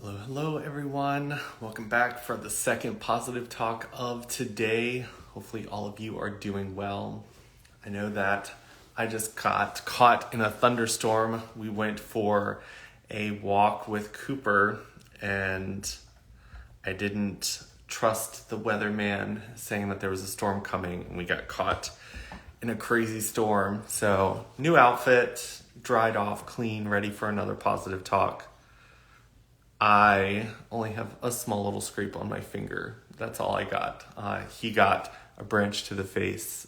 Hello, hello, everyone. Welcome back for the second positive talk of today. Hopefully, all of you are doing well. I know that I just got caught in a thunderstorm. We went for a walk with Cooper, and I didn't trust the weatherman saying that there was a storm coming, and we got caught in a crazy storm. So, new outfit, dried off, clean, ready for another positive talk. I only have a small little scrape on my finger. That's all I got. He got a branch to the face.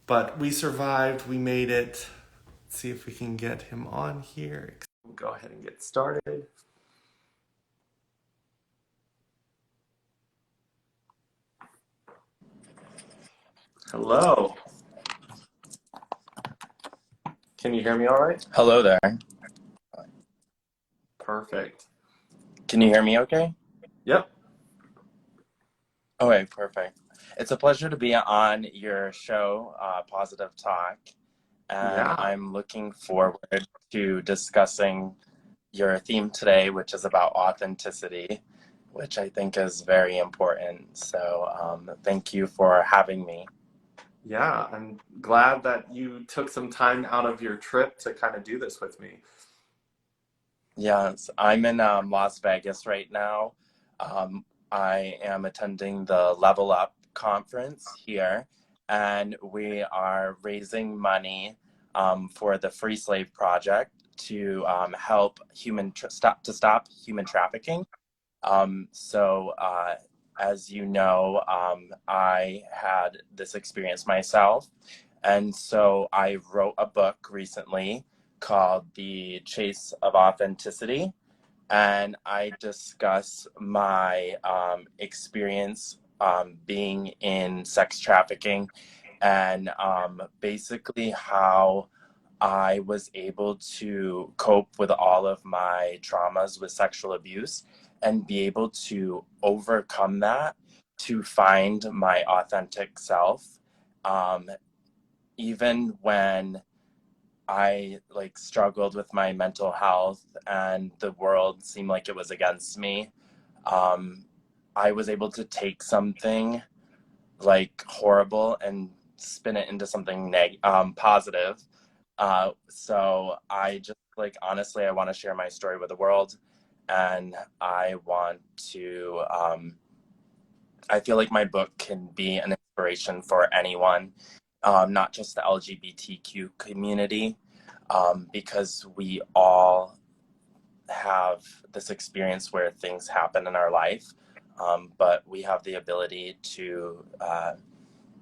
But we survived. We made it. Let's see if we can get him on here. We'll go ahead and get started. Hello. Can you hear me all right? Hello there. Perfect. Can you hear me okay? Yep. Okay, perfect. It's a pleasure to be on your show, Positive Talk, and Yeah. I'm looking forward to discussing your theme today, which is about authenticity, which I think is very important. So thank you for having me. Yeah, I'm glad that you took some time out of your trip to kind of do this with me. Yes, I'm in Las Vegas right now. I am attending the Level Up conference here, and we are raising money for the Free Slave Project to help stop human trafficking. As you know, I had this experience myself, and so I wrote a book recently called The Chase of Authenticity, and I discuss my experience being in sex trafficking and basically how I was able to cope with all of my traumas with sexual abuse and be able to overcome that to find my authentic self. Um, Even when I struggled with my mental health and the world seemed like it was against me, um, I was able to take something like horrible and spin it into something positive. So I just honestly, I want to share my story with the world, and I want to. I feel like my book can be an inspiration for anyone, not just the LGBTQ community, because we all have this experience where things happen in our life, but we have the ability to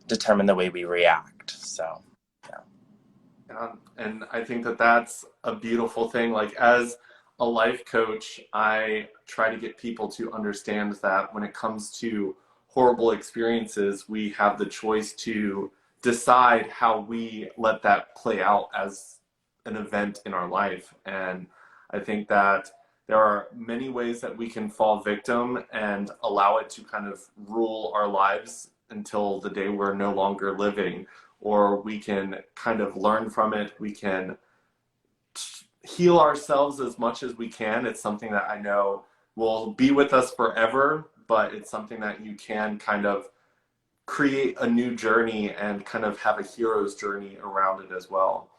determine the way we react. So, yeah. And I think that that's a beautiful thing. Like, as a life coach, I try to get people to understand that when it comes to horrible experiences, we have the choice to decide how we let that play out as an event in our life. And I think that there are many ways that we can fall victim and allow it to kind of rule our lives until the day we're no longer living, or we can kind of learn from it. We can heal ourselves as much as we can. It's something that I know will be with us forever, but it's something that you can kind of create a new journey and kind of have a hero's journey around it as well.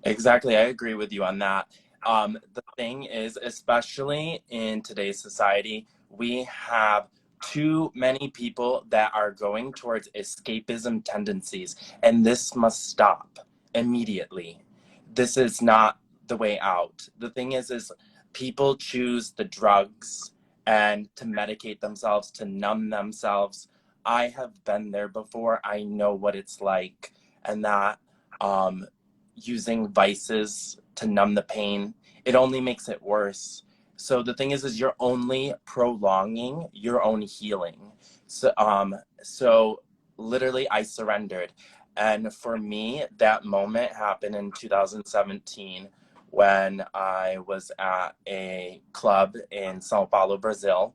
Exactly. I agree with you on that. The thing is, especially in today's society, we have too many people that are going towards escapism tendencies, and this must stop immediately. This is not the way out. The thing is people choose the drugs and to medicate themselves, to numb themselves. I have been there before. I know what it's like, and that um, using vices to numb the pain, it only makes it worse. So the thing is you're only prolonging your own healing. So literally I surrendered. And for me, that moment happened in 2017 when I was at a club in Sao Paulo, Brazil.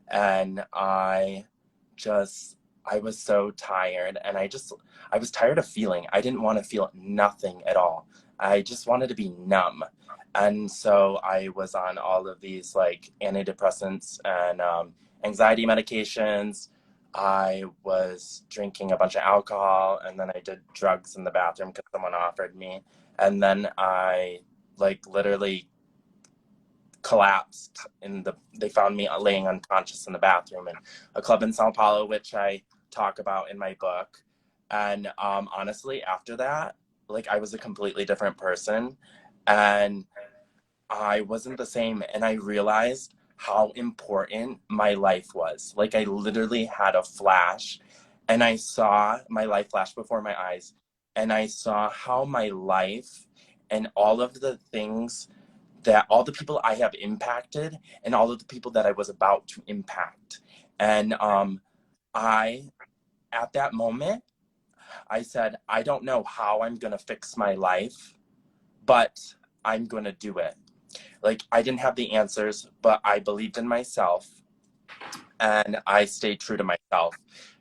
And I was so tired, and I was tired of feeling. I didn't want to feel nothing at all. I just wanted to be numb. And so I was on all of these like antidepressants and anxiety medications. I was drinking a bunch of alcohol, and then I did drugs in the bathroom because someone offered me. And then I like literally collapsed they found me laying unconscious in the bathroom in a club in Sao Paulo, which I talk about in my book. And honestly, after that, like I was a completely different person, and I wasn't the same. And I realized how important my life was. Like I literally had a flash, and I saw my life flash before my eyes, and I saw how my life and all of the things that all the people I have impacted and all of the people that I was about to impact. And I, at that moment, I said, I don't know how I'm going to fix my life, but I'm going to do it. Like, I didn't have the answers, but I believed in myself and I stayed true to myself.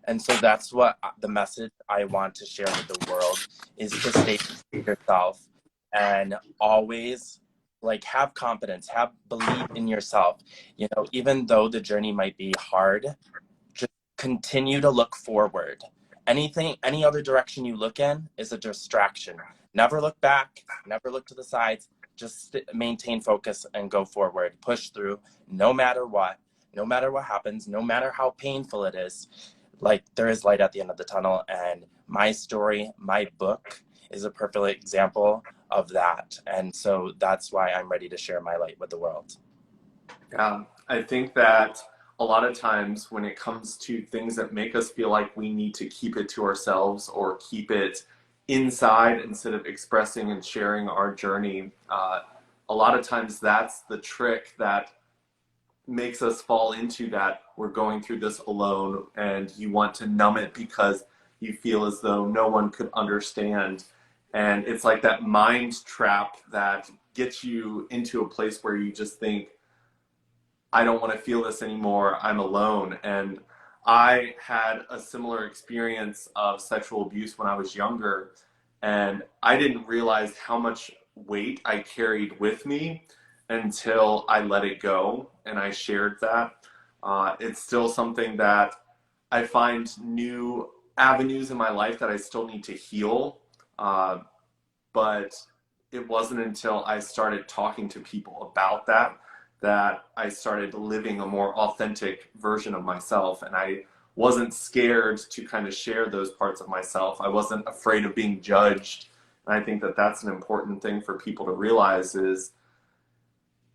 And so that's what the message I want to share with the world is to stay true to yourself and always like have confidence, have believe in yourself. You know, even though the journey might be hard, just continue to look forward. Any other direction you look in is a distraction. Never look back, never look to the sides. Just maintain focus and go forward. Push through no matter what, no matter what happens, no matter how painful it is. Like there is light at the end of the tunnel. And my story, my book is a perfect example of that. And so that's why I'm ready to share my light with the world. Yeah, I think that a lot of times when it comes to things that make us feel like we need to keep it to ourselves or keep it inside instead of expressing and sharing our journey, a lot of times that's the trick that makes us fall into that we're going through this alone and you want to numb it because you feel as though no one could understand. And it's like that mind trap that gets you into a place where you just think, I don't want to feel this anymore. I'm alone. And I had a similar experience of sexual abuse when I was younger. And I didn't realize how much weight I carried with me until I let it go and I shared that. It's still something that I find new avenues in my life that I still need to heal. But it wasn't until I started talking to people about that that I started living a more authentic version of myself. And I wasn't scared to kind of share those parts of myself. I wasn't afraid of being judged. And I think that that's an important thing for people to realize is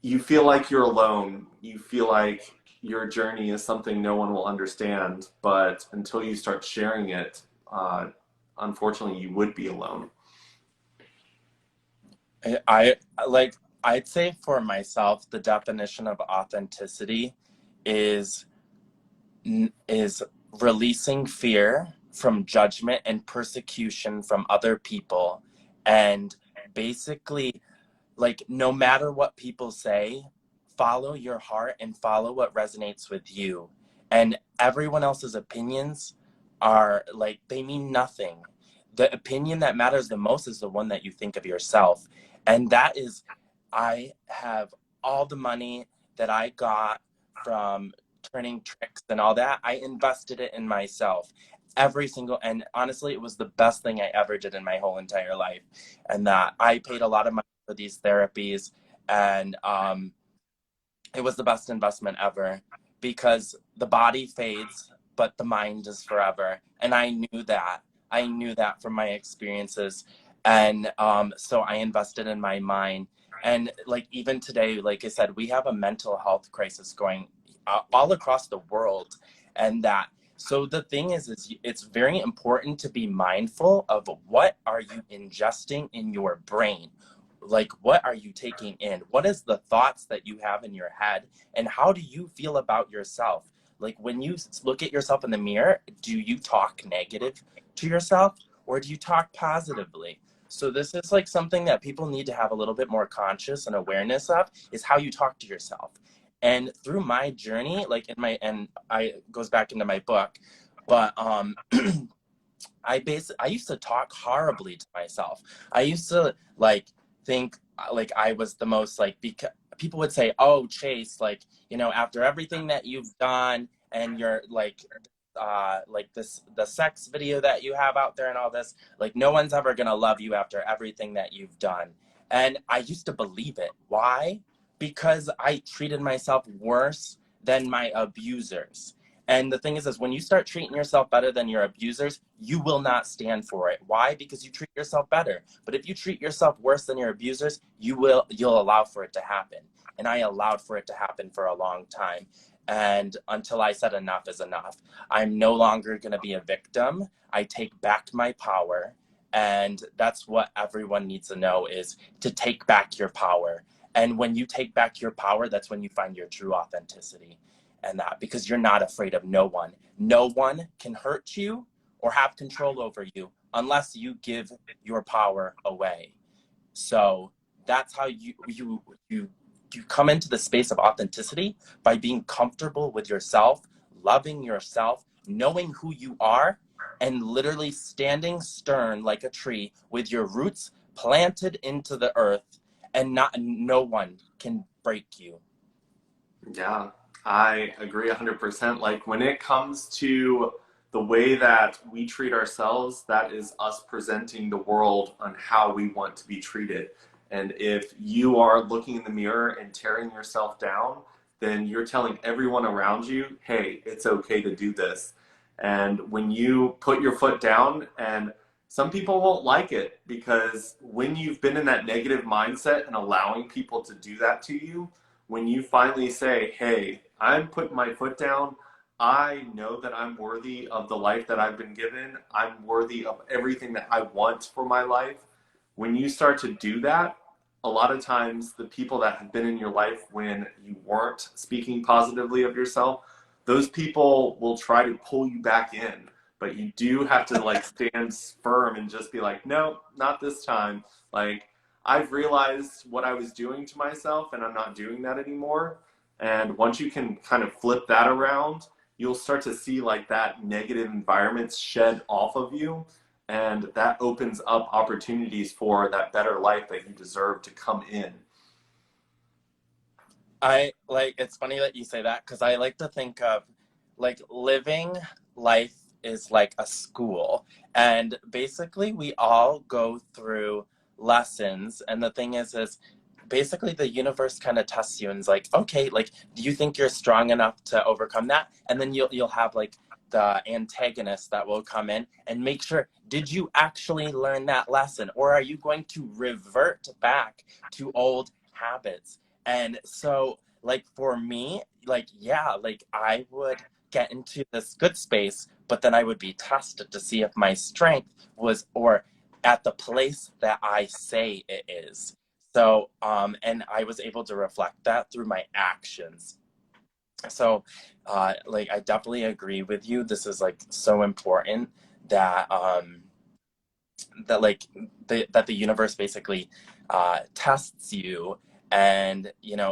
you feel like you're alone. You feel like your journey is something no one will understand. But until you start sharing it, unfortunately, you would be alone. I like I'd say for myself the definition of authenticity is is releasing fear from judgment and persecution from other people, and basically like no matter what people say, follow your heart and follow what resonates with you. And everyone else's opinions are like they mean nothing. The opinion that matters the most is the one that you think of yourself. And that is, I have all the money that I got from turning tricks and all that, I invested it in myself. Every single, and honestly, it was the best thing I ever did in my whole entire life. And that I paid a lot of money for these therapies, and it was the best investment ever because the body fades, but the mind is forever. And I knew that. I knew that from my experiences. And so I invested in my mind. And like even today, like I said, we have a mental health crisis going all across the world. And that, so the thing is it's very important to be mindful of what are you ingesting in your brain. Like what are you taking in, what is the thoughts that you have in your head, and how do you feel about yourself? Like when you look at yourself in the mirror, do you talk negative to yourself or do you talk positively? So this is like something that people need to have a little bit more conscious and awareness of, is how you talk to yourself. And through my journey, like in my, and I goes back into my book, but I used to talk horribly to myself. I used to like think like I was the most like, because people would say, oh, Chase, like, after everything that you've done and you're like this, the sex video that you have out there and all this, like no one's ever gonna love you after everything that you've done. And I used to believe it. Why? Because I treated myself worse than my abusers. And the thing is when you start treating yourself better than your abusers, you will not stand for it. Why? Because you treat yourself better. But if you treat yourself worse than your abusers, you'll allow for it to happen. And I allowed for it to happen for a long time. And until I said enough is enough. I'm no longer going to be a victim. I take back my power. And that's what everyone needs to know, is to take back your power. And when you take back your power, that's when you find your true authenticity. And that, because you're not afraid of no one. No one can hurt you or have control over you unless you give your power away. So that's how you come into the space of authenticity, by being comfortable with yourself, loving yourself, knowing who you are, and literally standing stern like a tree with your roots planted into the earth, and no one can break you. Yeah, I agree 100%. Like when it comes to the way that we treat ourselves, that is us presenting the world on how we want to be treated. And if you are looking in the mirror and tearing yourself down, then you're telling everyone around you, hey, it's okay to do this. And when you put your foot down, and some people won't like it, because when you've been in that negative mindset and allowing people to do that to you, when you finally say, hey, I'm putting my foot down, I know that I'm worthy of the life that I've been given, I'm worthy of everything that I want for my life. When you start to do that, a lot of times the people that have been in your life when you weren't speaking positively of yourself, those people will try to pull you back in. But you do have to like stand firm and just be like, no, not this time. Like, I've realized what I was doing to myself and I'm not doing that anymore. And once you can kind of flip that around, you'll start to see like that negative environment shed off of you. And that opens up opportunities for that better life that you deserve to come in. It's funny that you say that, because I like to think of like living life is like a school, and basically we all go through lessons. And the thing is basically the universe kind of tests you and is like, okay, like, do you think you're strong enough to overcome that? And then you'll have like the antagonist that will come in and make sure, did you actually learn that lesson, or are you going to revert back to old habits? And so, like, for me, like, yeah, like I would get into this good space, but then I would be tested to see if my strength was, or at the place that I say it is. So, and I was able to reflect that through my actions. So, like, I definitely agree with you. This is like so important that, that like that the universe basically tests you. And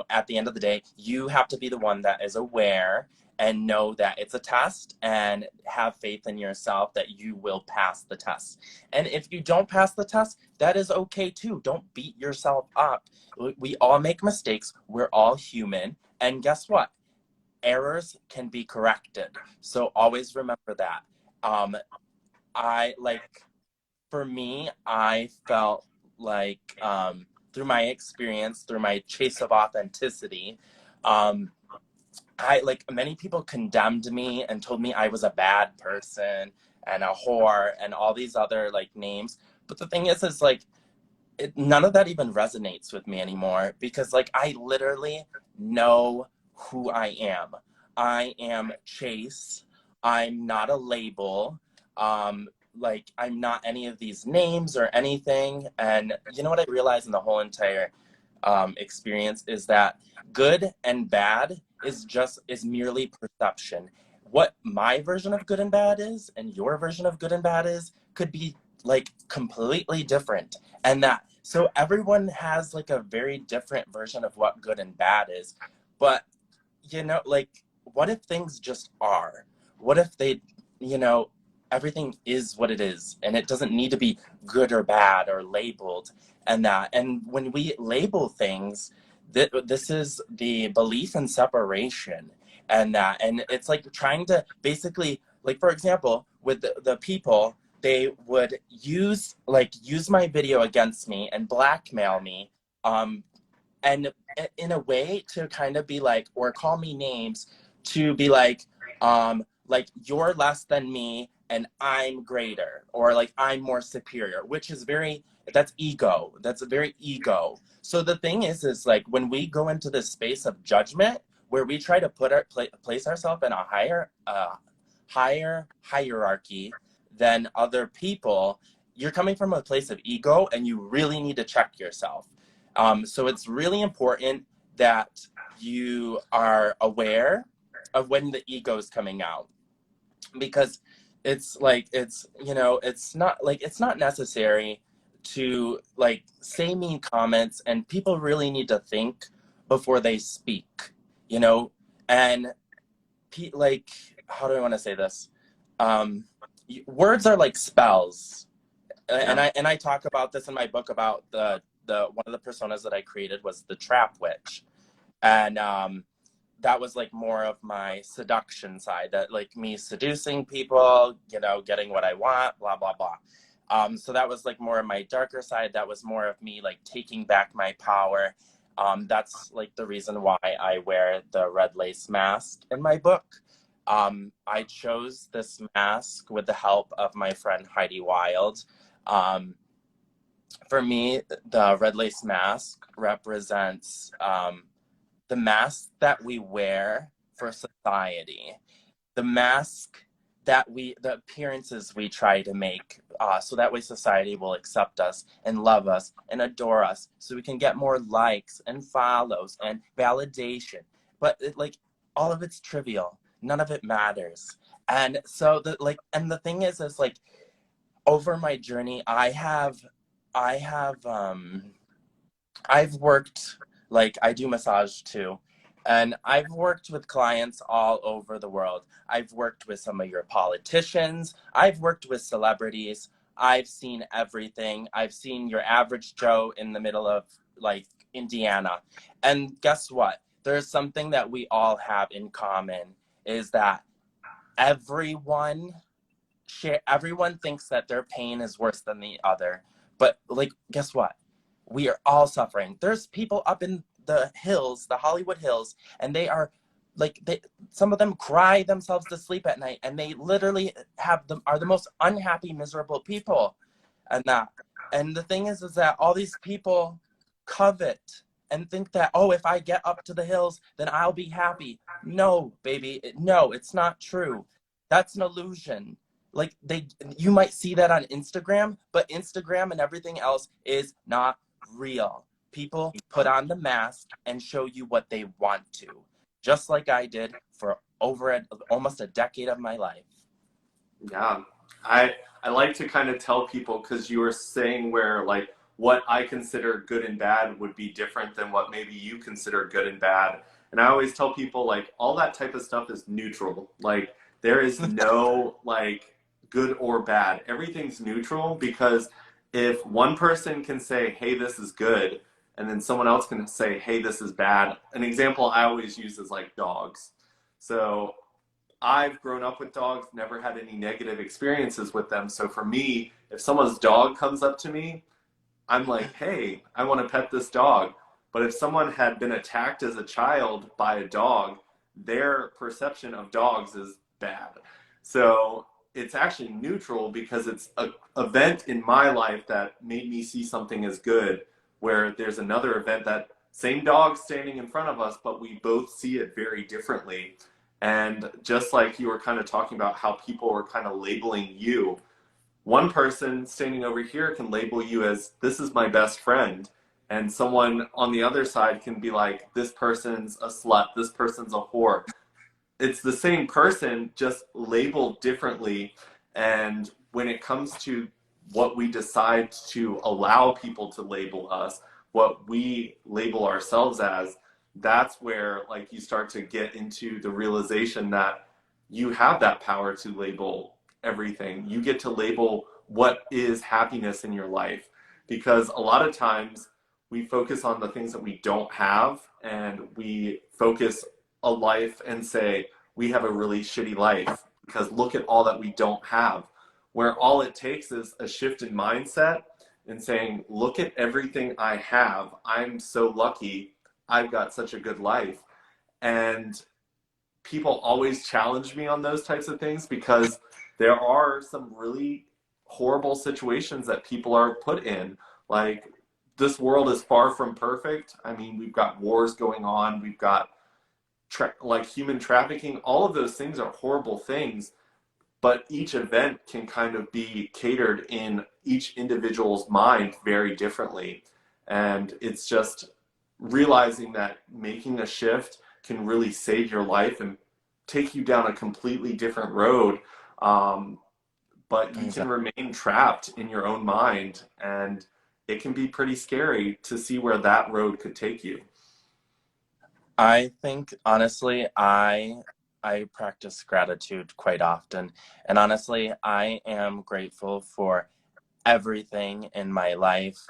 at the end of the day, you have to be the one that is aware and know that it's a test, and have faith in yourself that you will pass the test. And if you don't pass the test, that is okay too. Don't beat yourself up. We all make mistakes. We're all human. And guess what? Errors can be corrected. So always remember that. I like, for me, I felt like, through my experience, through my chase of authenticity, um, I, like, many people condemned me and told me I was a bad person and a whore and all these other like names. But the thing is like, none of that even resonates with me anymore, because like I literally know who I am. I am Chase. I'm not a label. Like, I'm not any of these names or anything. And you know what I realized in the whole entire experience is that good and bad is merely perception. What my version of good and bad is, and your version of good and bad is, could be like completely different. And that, so everyone has like a very different version of what good and bad is. But like, what if things just are? What if they, you know everything is what it is, and it doesn't need to be good or bad or labeled. And when we label things, this is the belief in separation, and it's like trying to basically, like, for example, with the people, they would use my video against me and blackmail me, um and in a way to kind of be like, or call me names, to be like you're less than me and I'm greater, or like I'm more superior, which is very, that's ego, that's a very ego. So the thing is like, when we go into this space of judgment where we try to place ourselves in a higher hierarchy than other people, you're coming from a place of ego, and you really need to check yourself. So it's really important that you are aware of when the ego is coming out, because it's like, it's not necessary to like say mean comments, and people really need to think before they speak, you know. And like, how do I want to say this? Words are like spells. Yeah. And I talk about this in my book about the one of the personas that I created was the trap witch. And that was like more of my seduction side, that like me seducing people, getting what I want, blah blah blah. So that was like more of my darker side. That was more of me like taking back my power. That's like the reason why I wear the red lace mask in my book. I chose this mask with the help of my friend Heidi Wild. Um, for me, the red lace mask represents the mask that we wear for society, the mask the appearances we try to make, so that way society will accept us and love us and adore us, so we can get more likes and follows and validation. But like, all of it's trivial. None of it matters. And so the thing is like, over my journey, I have I've worked, like, I do massage too. And I've worked with clients all over the world. I've worked with some of your politicians. I've worked with celebrities. I've seen everything. I've seen your average Joe in the middle of like Indiana. And guess what? There's something that we all have in common, is that everyone everyone thinks that their pain is worse than the other. But like, guess what? We are all suffering. There's people up in the hills, the Hollywood Hills, and they are like, some of them cry themselves to sleep at night, and they literally are the most unhappy, miserable people. And the thing is that all these people covet and think that, oh, if I get up to the hills, then I'll be happy. No, baby, no, it's not true. That's an illusion. Like, you might see that on Instagram, but Instagram and everything else is not real. People put on the mask and show you what they want to, just like I did for almost a decade of my life. Yeah. I like to kind of tell people, because you were saying where like what I consider good and bad would be different than what maybe you consider good and bad. And I always tell people like all that type of stuff is neutral. Like there is no like good or bad. Everything's neutral, because if one person can say, "Hey, this is good," and then someone else can say, "Hey, this is bad." An example I always use is like dogs. So I've grown up with dogs, never had any negative experiences with them. So for me, if someone's dog comes up to me, I'm like, hey, I want to pet this dog. But if someone had been attacked as a child by a dog, their perception of dogs is bad. So it's actually neutral, because it's an event in my life that made me see something as good, where there's another event that same dog standing in front of us, but we both see it very differently. And just like you were kind of talking about how people were kind of labeling you, one person standing over here can label you as, "This is my best friend." And someone on the other side can be like, "This person's a slut, this person's a whore." It's the same person, just labeled differently. And when it comes to what we decide to allow people to label us, what we label ourselves as, that's where like you start to get into the realization that you have that power to label everything. You get to label what is happiness in your life, because a lot of times we focus on the things that we don't have, and we focus a life and say we have a really shitty life because look at all that we don't have, where all it takes is a shift in mindset and saying, look at everything I have. I'm so lucky. I've got such a good life. And people always challenge me on those types of things, because there are some really horrible situations that people are put in. Like, this world is far from perfect. I mean, we've got wars going on, we've got like human trafficking. All of those things are horrible things, but each event can kind of be catered in each individual's mind very differently. And it's just realizing that making a shift can really save your life and take you down a completely different road. But you can remain trapped in your own mind, and it can be pretty scary to see where that road could take you. I think honestly, I practice gratitude quite often, and honestly, I am grateful for everything in my life.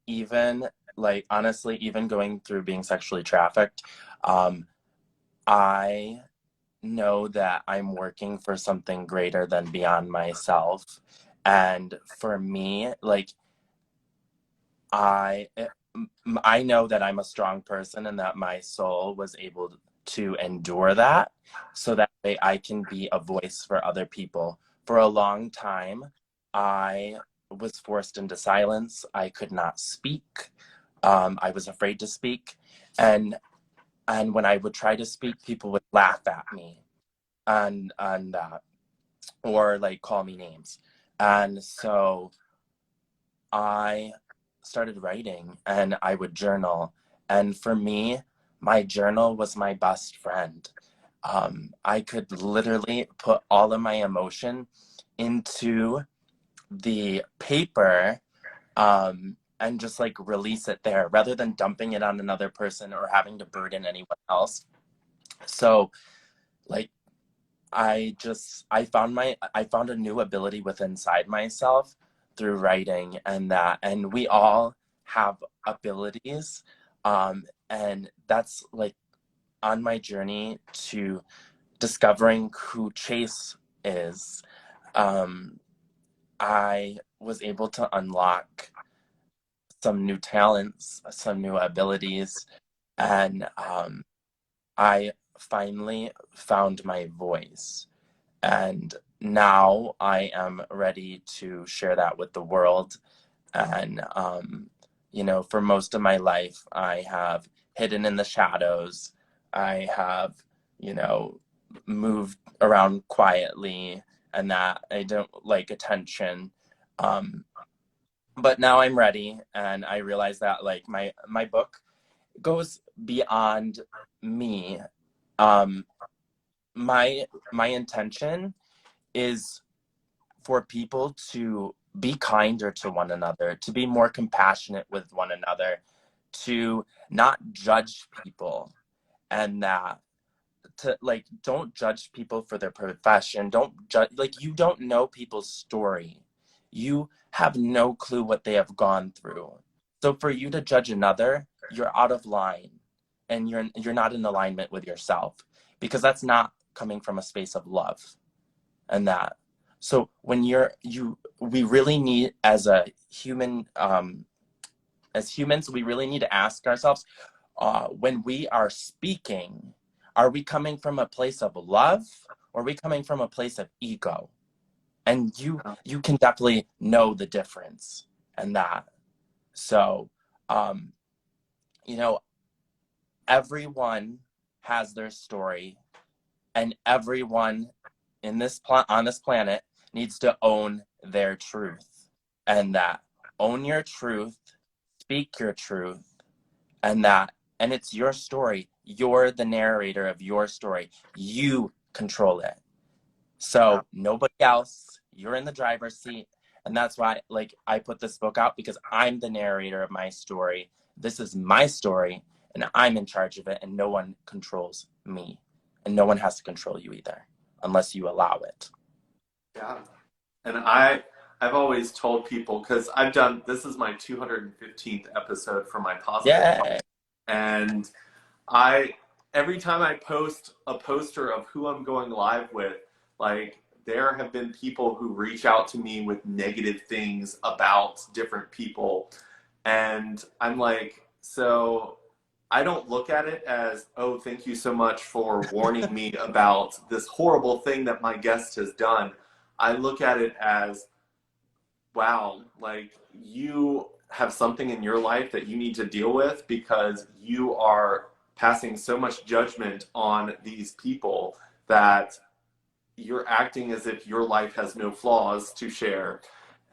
Even like honestly, even going through being sexually trafficked, I know that I'm working for something greater than beyond myself, and for me, like I I know that I'm a strong person and that my soul was able to endure that so that way I can be a voice for other people. For a long time, I was forced into silence. I could not speak. I was afraid to speak. And when I would try to speak, people would laugh at me and or like call me names. And so I started writing and I would journal. And for me, my journal was my best friend. I could literally put all of my emotion into the paper and just like release it there rather than dumping it on another person or having to burden anyone else. So like I found a new ability within inside myself through writing, and we all have abilities, and that's like on my journey to discovering who Chase is. um, I was able to unlock some new talents, some new abilities, and I finally found my voice. And now I am ready to share that with the world. And, for most of my life, I have hidden in the shadows. I have, you know, moved around quietly, and that I don't like attention. Um, but now I'm ready, and I realize that like my book goes beyond me. Um, my intention is for people to be kinder to one another, to be more compassionate with one another, to not judge people, and that to like don't judge people for their profession. Don't judge, like you don't know people's story. You have no clue what they have gone through. So for you to judge another, you're out of line, and you're not in alignment with yourself, because that's not coming from a space of love. And that, so when we really need, as a human, as humans, we really need to ask ourselves, when we are speaking, are we coming from a place of love, or are we coming from a place of ego? And you can definitely know the difference. And that, so um you know everyone has their story, and everyone on this planet needs to own their truth. And that, own your truth, speak your truth, and it's your story. You're the narrator of your story. You control it. So nobody else. You're in the driver's seat. And that's why like I put this book out, because I'm the narrator of my story. This is my story, and I'm in charge of it, and no one controls me. And no one has to control you either, unless you allow it. Yeah. And I've always told people, because this is my 215th episode for my positive talk, Yeah. and I every time I post a poster of who I'm going live with, like there have been people who reach out to me with negative things about different people. And I'm like, so I don't look at it as, oh, thank you so much for warning me about this horrible thing that my guest has done. I look at it as, wow, like you have something in your life that you need to deal with because you are passing so much judgment on these people that you're acting as if your life has no flaws to share.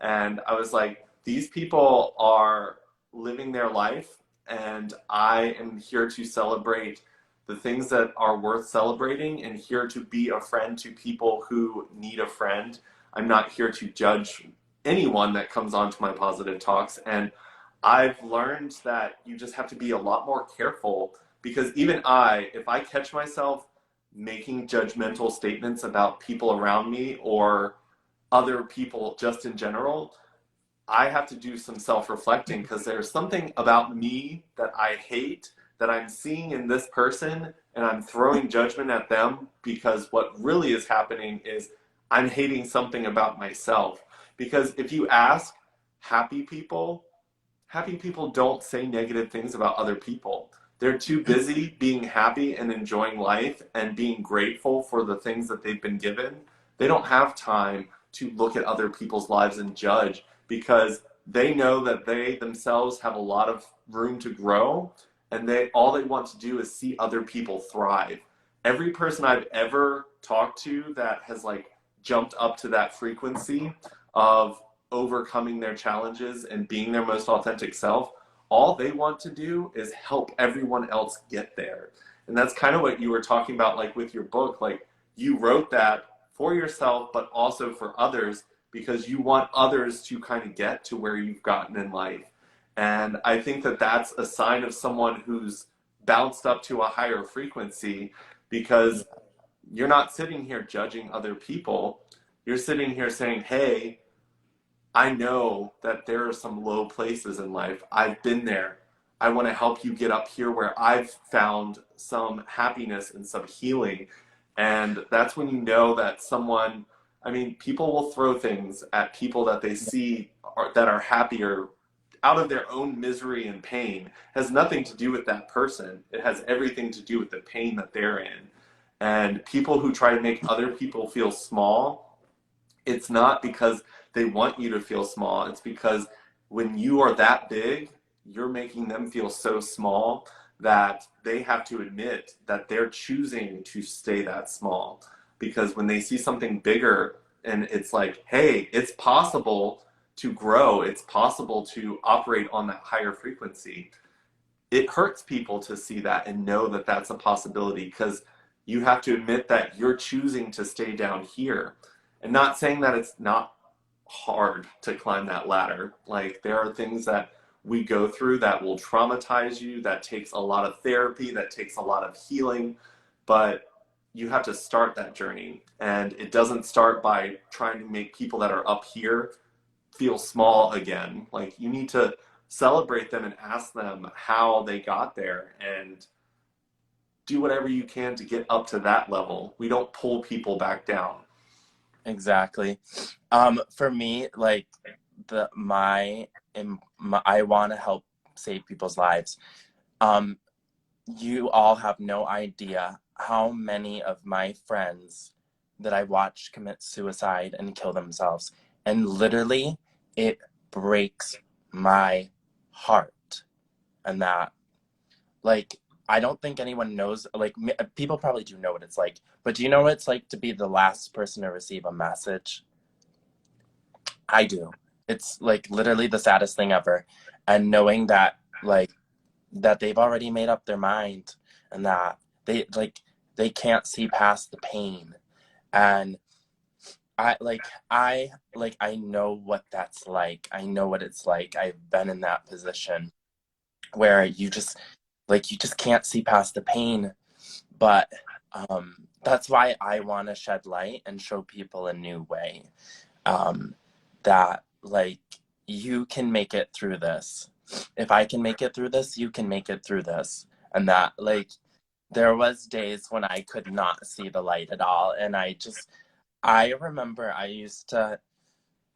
And I was like, these people are living their life, and I am here to celebrate the things that are worth celebrating and here to be a friend to people who need a friend. I'm not here to judge anyone that comes onto my positive talks. And I've learned that you just have to be a lot more careful because even if I catch myself making judgmental statements about people around me or other people just in general, I have to do some self-reflecting because there's something about me that I hate that I'm seeing in this person and I'm throwing judgment at them because what really is happening is I'm hating something about myself. Because if you ask happy people, happy people don't say negative things about other people. They're too busy being happy and enjoying life and being grateful for the things that they've been given. They don't have time to look at other people's lives and judge because they know that they themselves have a lot of room to grow and all they want to do is see other people thrive. Every person I've ever talked to that has like jumped up to that frequency of overcoming their challenges and being their most authentic self, all they want to do is help everyone else get there. And that's kind of what you were talking about, like with your book. Like you wrote that for yourself, but also for others because you want others to kind of get to where you've gotten in life. And I think that that's a sign of someone who's bounced up to a higher frequency because you're not sitting here judging other people. You're sitting here saying, hey, I know that there are some low places in life. I've been there. I want to help you get up here where I've found some happiness and some healing. And that's when you know that someone, I mean, people will throw things at people that they see that are happier out of their own misery and pain. It has nothing to do with that person. It has everything to do with the pain that they're in. And people who try to make other people feel small, it's not because they want you to feel small. It's because when you are that big, you're making them feel so small that they have to admit that they're choosing to stay that small. Because when they see something bigger and it's like, hey, it's possible to grow, it's possible to operate on that higher frequency, it hurts people to see that and know that that's a possibility because you have to admit that you're choosing to stay down here. And not saying that it's not hard to climb that ladder. Like there are things that we go through that will traumatize you, that takes a lot of therapy, that takes a lot of healing, but you have to start that journey. And it doesn't start by trying to make people that are up here feel small again. Like you need to celebrate them and ask them how they got there and do whatever you can to get up to that level. We don't pull people back down. Exactly. For me, like I want to help save people's lives. Um, you all have no idea how many of my friends that I watch commit suicide and kill themselves. And literally, it breaks my heart. And that, like, I don't think anyone knows, like, people probably do know what it's like, but do you know what it's like to be the last person to receive a message? I do. It's like literally the saddest thing ever. And knowing that, like, that they've already made up their mind and that they can't see past the pain. And I know what that's like. I know what it's like. I've been in that position where you just can't see past the pain. But That's why I want to shed light and show people a new way, um, that like you can make it through this. If I can make it through this, you can make it through this. And that like there was days when I could not see the light at all. And I remember I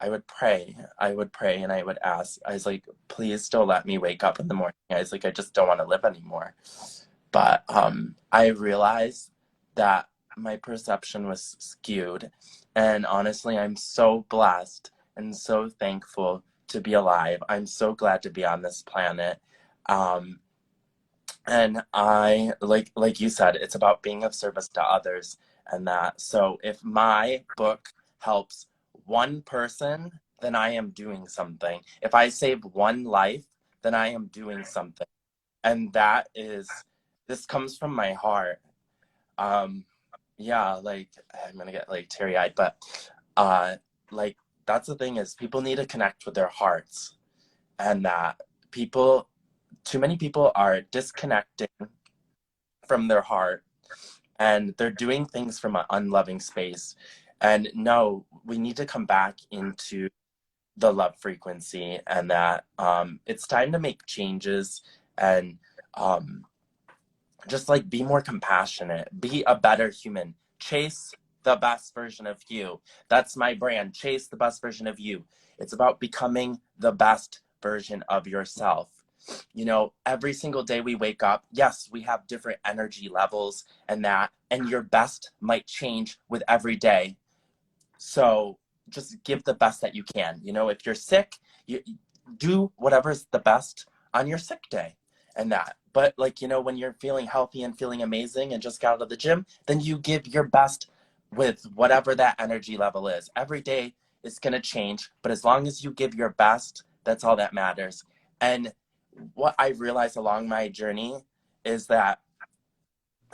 would pray. I would pray and I would ask, I was like, please don't let me wake up in the morning. I was like, I just don't want to live anymore. But I realized that my perception was skewed. And honestly, I'm so blessed and so thankful to be alive. I'm so glad to be on this planet. Um, and I like you said, it's about being of service to others and that. So if my book helps one person, then I am doing something. If I save one life, then I am doing something. And that is, this comes from my heart. Um, yeah, like I'm gonna get like teary-eyed, but uh, like that's the thing is people need to connect with their hearts, and that people, too many people are disconnecting from their heart, and they're doing things from an unloving space. And no, we need to come back into the love frequency, and that it's time to make changes and um, just like be more compassionate, be a better human, chase the best version of you. That's my brand, chase the best version of you. It's about becoming the best version of yourself. You know, every single day we wake up, yes, we have different energy levels and that, and your best might change with every day. So just give the best that you can. You know, if you're sick, you do whatever's the best on your sick day and that. But like, you know, when you're feeling healthy and feeling amazing and just got out of the gym, then you give your best with whatever that energy level is. Every day is going to change, but as long as you give your best, that's all that matters. And what I realized along my journey is that,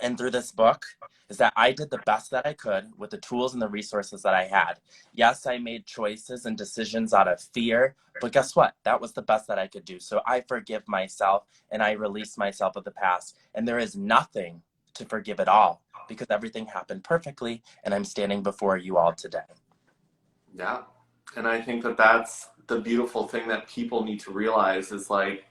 and through this book, is that I did the best that I could with the tools and the resources that I had. Yes, I made choices and decisions out of fear, but guess what? That was the best that I could do. So I forgive myself and I release myself of the past. And there is nothing to forgive at all because everything happened perfectly and I'm standing before you all today. Yeah. And I think that that's the beautiful thing that people need to realize is like,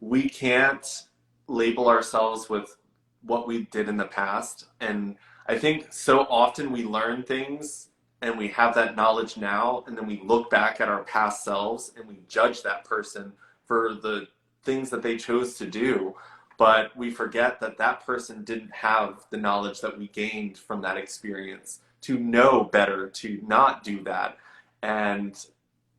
we can't label ourselves with what we did in the past. And I think so often we learn things and we have that knowledge now, and then we look back at our past selves and we judge that person for the things that they chose to do. But we forget that that person didn't have the knowledge that we gained from that experience to know better, to not do that. And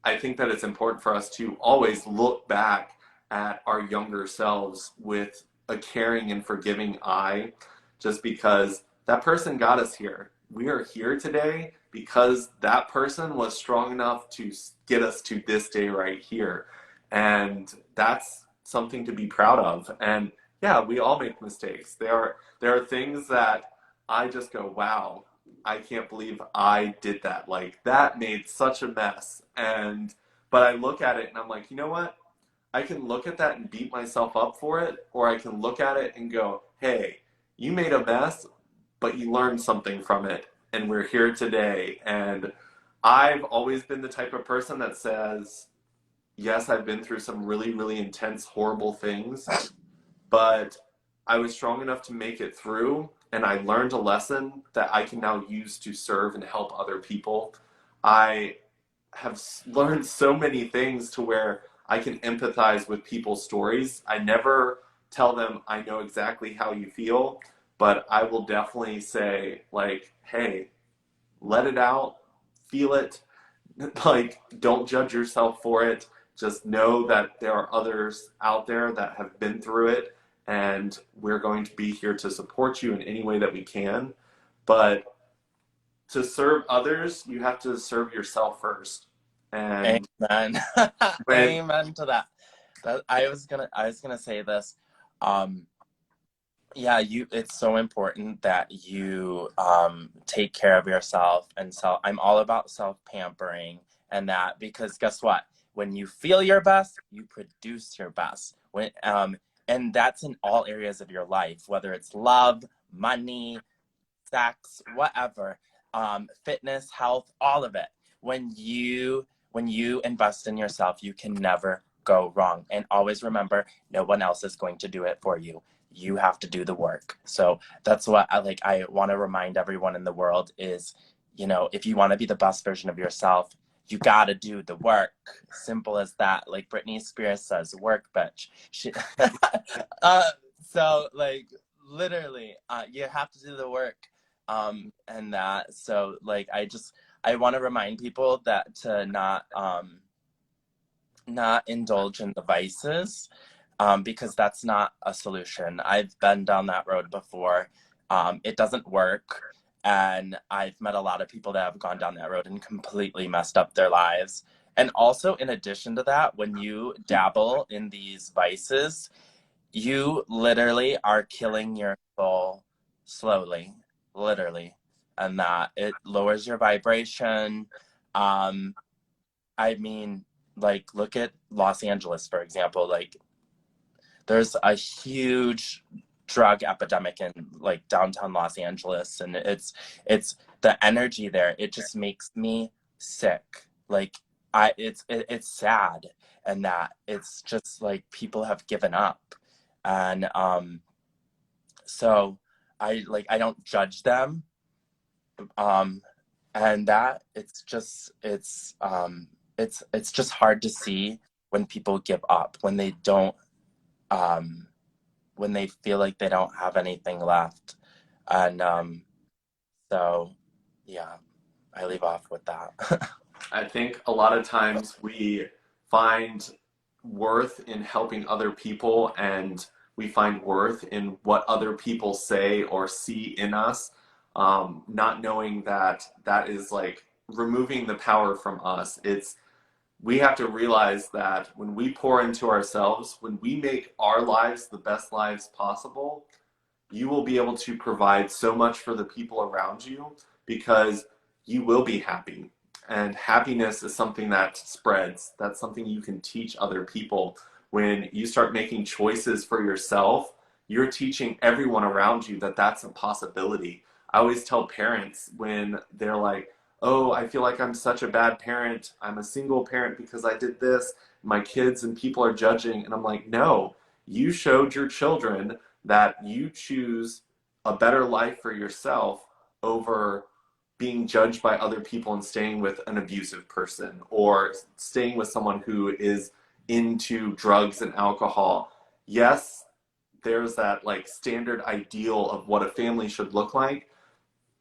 I think that it's important for us to always look back at our younger selves with a caring and forgiving eye, just because that person got us here. We are here today because that person was strong enough to get us to this day right here. And that's something to be proud of. And yeah, we all make mistakes. There are things that I just go, wow, I can't believe I did that. Like that made such a mess. And but I look at it and I'm like, you know what? I can look at that and beat myself up for it, or I can look at it and go, hey, you made a mess, but you learned something from it, and we're here today. And I've always been the type of person that says, yes, I've been through some really, really intense, horrible things, but I was strong enough to make it through, and I learned a lesson that I can now use to serve and help other people. I have learned so many things to where I can empathize with people's stories. I never tell them I know exactly how you feel, but I will definitely say, like, hey, let it out, feel it, like, don't judge yourself for it. Just know that there are others out there that have been through it, and we're going to be here to support you in any way that we can. But to serve others, you have to serve yourself first. And Amen. when Amen to that. I was gonna say this. Um, yeah, it's so important that you take care of yourself, and so I'm all about self-pampering and that, because guess what? When you feel your best, you produce your best. And that's in all areas of your life, whether it's love, money, sex, whatever, fitness, health, all of it. When you invest in yourself, you can never go wrong. And always remember, no one else is going to do it for you. You have to do the work. So that's what I want to remind everyone in the world is, if you want to be the best version of yourself, you got to do the work. Simple as that. Like Britney Spears says, work, bitch. So like literally, you have to do the work. And that, so like, I want to remind people that to not indulge in the vices, because that's not a solution. I've been down that road before. It doesn't work. And I've met a lot of people that have gone down that road and completely messed up their lives. And also, in addition to that, when you dabble in these vices, you literally are killing your soul slowly, literally. And that it lowers your vibration. Um, I mean, like, look at Los Angeles, for example. Like, there's a huge drug epidemic in like downtown Los Angeles, and it's the energy there. It just makes me sick. Like, it's sad, and that it's just like people have given up, and so I don't judge them, and that it's just hard to see when people give up, when they don't, when they feel like they don't have anything left. And so, yeah, I leave off with that. I think a lot of times we find worth in helping other people, and we find worth in what other people say or see in us, not knowing that that is like removing the power from us. We have to realize that when we pour into ourselves, when we make our lives the best lives possible, you will be able to provide so much for the people around you because you will be happy. And happiness is something that spreads. That's something you can teach other people. When you start making choices for yourself, you're teaching everyone around you that that's a possibility. I always tell parents when they're like, oh, I feel like I'm such a bad parent. I'm a single parent because I did this. My kids and people are judging. And I'm like, no, you showed your children that you choose a better life for yourself over being judged by other people and staying with an abusive person or staying with someone who is into drugs and alcohol. Yes, there's that like standard ideal of what a family should look like,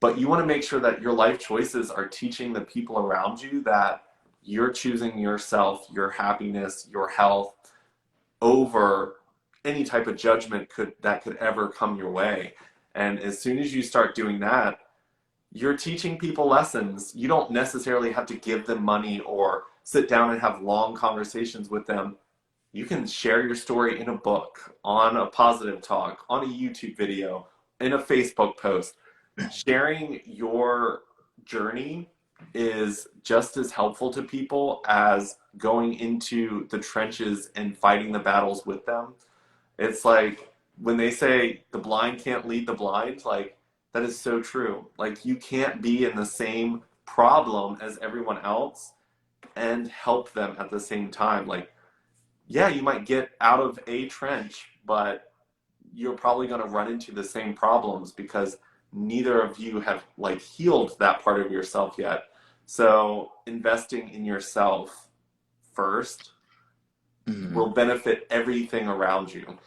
but you want to make sure that your life choices are teaching the people around you that you're choosing yourself, your happiness, your health over any type of judgment that could ever come your way. And as soon as you start doing that, you're teaching people lessons. You don't necessarily have to give them money or sit down and have long conversations with them. You can share your story in a book, on a positive talk, on a YouTube video, in a Facebook post. Sharing your journey is just as helpful to people as going into the trenches and fighting the battles with them. It's like when they say the blind can't lead the blind, like that is so true. Like you can't be in the same problem as everyone else and help them at the same time. Like, yeah, you might get out of a trench, but you're probably going to run into the same problems because neither of you have like healed that part of yourself yet. So investing in yourself first will benefit everything around you.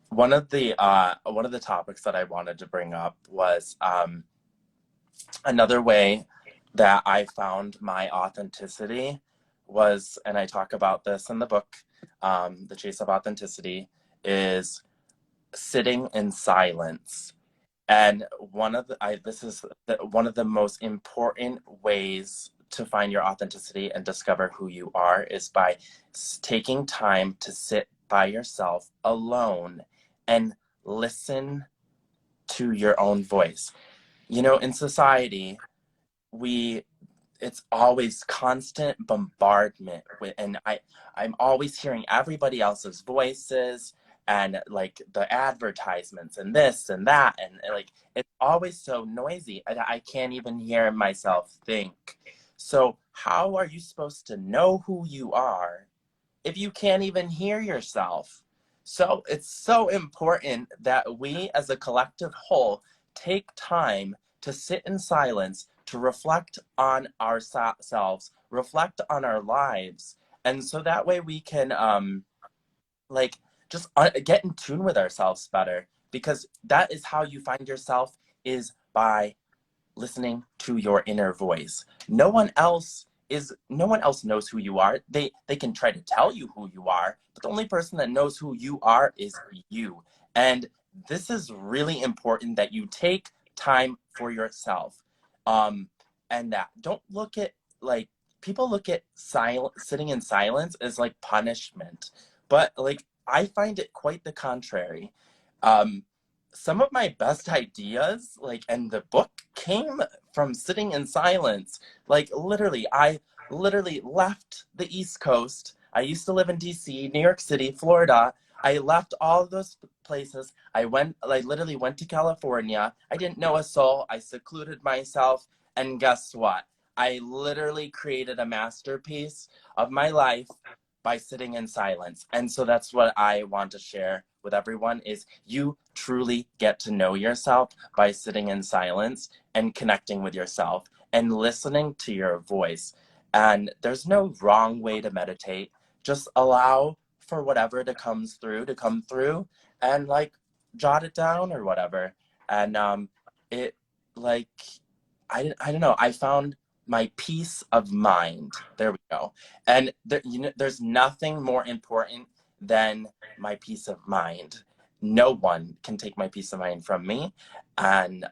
One of the topics that I wanted to bring up was another way that I found my authenticity was, and I talk about this in the book, The Chase of Authenticity, is sitting in silence. And this is one of the most important ways to find your authenticity and discover who you are is by taking time to sit by yourself alone and listen to your own voice. In society, it's always constant bombardment with, and I'm always hearing everybody else's voices, and like the advertisements and this and that, and like it's always so noisy. I can't even hear myself think. So how are you supposed to know who you are if you can't even hear yourself? So it's so important that we as a collective whole take time to sit in silence, to reflect on ourselves, reflect on our lives. And so that way we can like just get in tune with ourselves better, because that is how you find yourself, is by listening to your inner voice. No one else knows who you are. They can try to tell you who you are, but the only person that knows who you are is you. And this is really important, that you take time for yourself. um and that don't look at, like, people look at sitting in silence as like punishment, but like I find it quite the contrary. um some of my best ideas, like, and the book came from sitting in silence. Like, literally, I literally left the East Coast. I used to live in DC, New York City, Florida. I left all of those places. I literally went to California. I didn't know a soul. I secluded myself. And guess what? I literally created a masterpiece of my life by sitting in silence. And so that's what I want to share with everyone, is you truly get to know yourself by sitting in silence and connecting with yourself and listening to your voice. And there's no wrong way to meditate. Just allow for whatever to come through, and like jot it down or whatever. And it like I don't know. I found my peace of mind. There we go. And there's nothing more important than my peace of mind. No one can take my peace of mind from me. And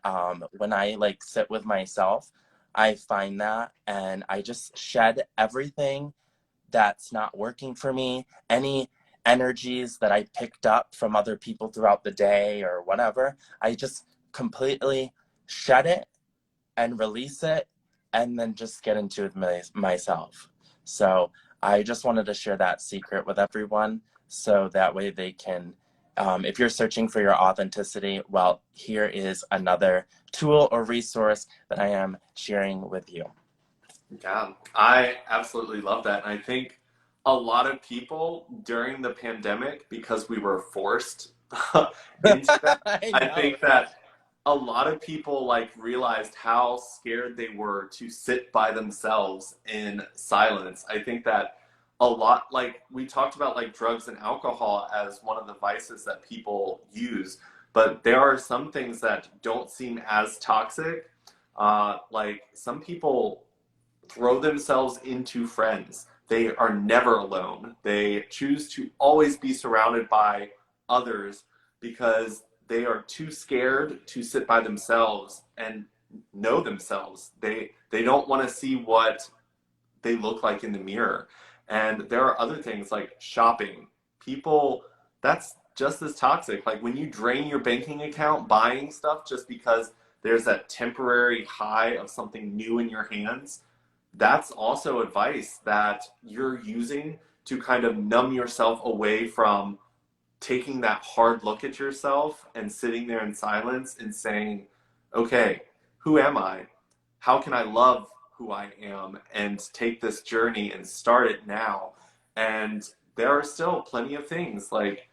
when I like sit with myself, I find that, and I just shed everything that's not working for me, any energies that I picked up from other people throughout the day or whatever. I just completely shed it and release it, and then just get into it myself. So I just wanted to share that secret with everyone, so that way they can, if you're searching for your authenticity, well, here is another tool or resource that I am sharing with you. Yeah, I absolutely love that. And I think a lot of people during the pandemic, because we were forced into that, I I know, think that a lot of people like realized how scared they were to sit by themselves in silence. I think that a lot, like we talked about like drugs and alcohol as one of the vices that people use, but there are some things that don't seem as toxic. Like some people throw themselves into friends. They are never alone. They choose to always be surrounded by others because they are too scared to sit by themselves and know themselves. They don't want to see what they look like in the mirror. And there are other things like shopping. People, that's just as toxic. Like when you drain your banking account buying stuff just because there's that temporary high of something new in your hands, that's also advice that you're using to kind of numb yourself away from taking that hard look at yourself and sitting there in silence and saying, okay, who am I? How can I love who I am and take this journey and start it now? And there are still plenty of things like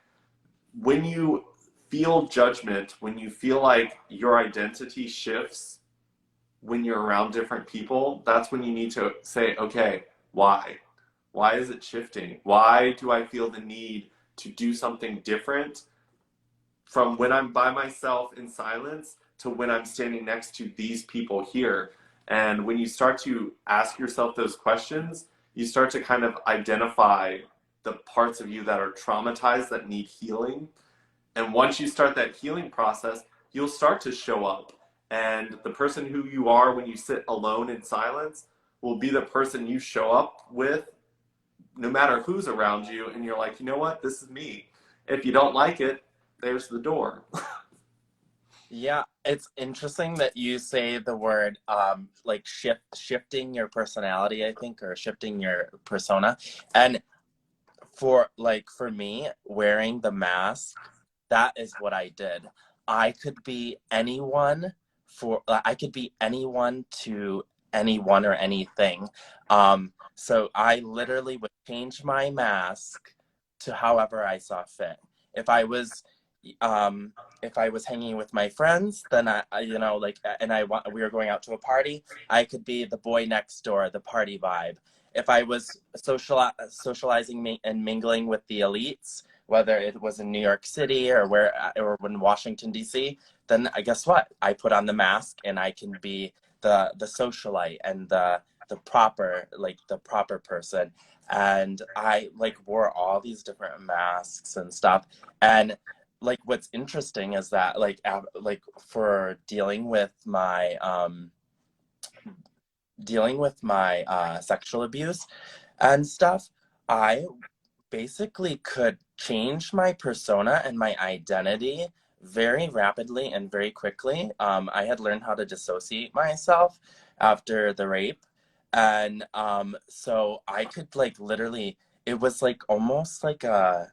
when you feel judgment, when you feel like your identity shifts when you're around different people, that's when you need to say, okay, why? Why is it shifting? Why do I feel the need to do something different from when I'm by myself in silence to when I'm standing next to these people here? And when you start to ask yourself those questions, you start to kind of identify the parts of you that are traumatized that need healing. And once you start that healing process, you'll start to show up. And the person who you are when you sit alone in silence will be the person you show up with no matter who's around you. And you're like, you know what? This is me. If you don't like it, there's the door. Yeah, it's interesting that you say the word like shifting your personality, I think, or shifting your persona. And for me, wearing the mask, that is what I did. I could be anyone I could be anyone to anyone or anything. So I literally would change my mask to however I saw fit. If I was um if I was hanging with my friends, then we were going out to a party, I could be the boy next door, the party vibe. If I was socializing and mingling with the elites, whether it was in New York City or in Washington D.C., then I guess what? I put on the mask and I can be the socialite and the proper person. And I like wore all these different masks and stuff. And like what's interesting is that like for dealing with my sexual abuse and stuff, I basically could change my persona and my identity very rapidly and very quickly. I had learned how to dissociate myself after the rape. And so I could like literally, it was like almost like a